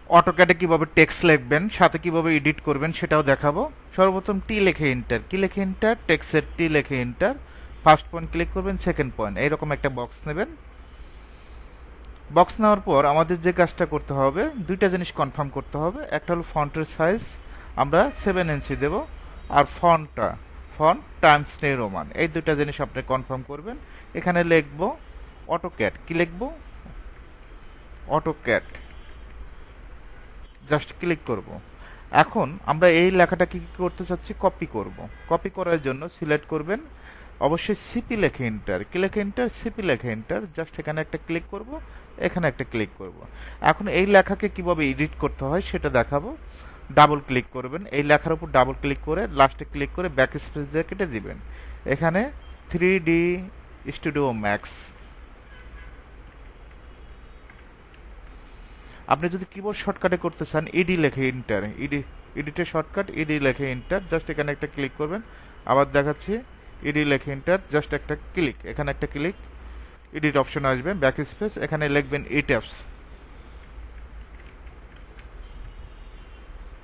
অটোক্যাডে কিভাবে টেক্সট লিখবেন, সাথে কিভাবে এডিট করবেন সেটাও দেখাবো। সর্বপ্রথম টি লেখে এন্টার, কি লেখে এন্টার, টেক্সটের টি লেখে এন্টার, ফার্স্ট পয়েন্ট ক্লিক করবেন, সেকেন্ড পয়েন্ট, এইরকম একটা বক্স নেবেন। বক্স নেওয়ার পর আমাদের যে কাজটা করতে হবে, দুইটা জিনিস কনফার্ম করতে হবে। একটা হলো ফন্টের সাইজ আমরা 7 ইঞ্চি দেব, আর ফন্ট টাইমস নিউ রোমান, এই দুইটা জিনিস আপনি কনফার্ম করবেন। এখানে লিখব অটোক্যাড, কি লিখব, অটোক্যাড, জাস্ট ক্লিক করব। এখন আমরা এই লেখাটা কি করতে চাচ্ছি, কপি করব। কপি করার জন্য সিলেক্ট করবেন, অবশ্যই সিপি লেখে এন্টার, কি লেখে এন্টার, সিপি লেখে এন্টার, জাস্ট এখানে একটা ক্লিক করব, এখানে একটা ক্লিক করব। এখন এই লেখাকে কিভাবে এডিট করতে হয় সেটা দেখাবো। ডাবল ক্লিক করবেন, এই লেখার উপর ডাবল ক্লিক করে লাস্টে ক্লিক করে ব্যাক স্পেস দিয়ে কেটে দিবেন। এখানে 3D স্টুডিও ম্যাক্স, আপনি যদি কিবোর্ড শর্টকাটে করতে চান ইডি লেখে এন্টার, এডিটের শর্টকাট ইডি লেখে এন্টার, জাস্ট এখানে একটা ক্লিক করবেন। আবার দেখাচ্ছি, ইডি লেখে এন্টার, জাস্ট একটা ক্লিক, এখানে একটা ক্লিক, এডিট অপশন আসবে, ব্যাক স্পেস, এখানে লিখবেন ইটেপস,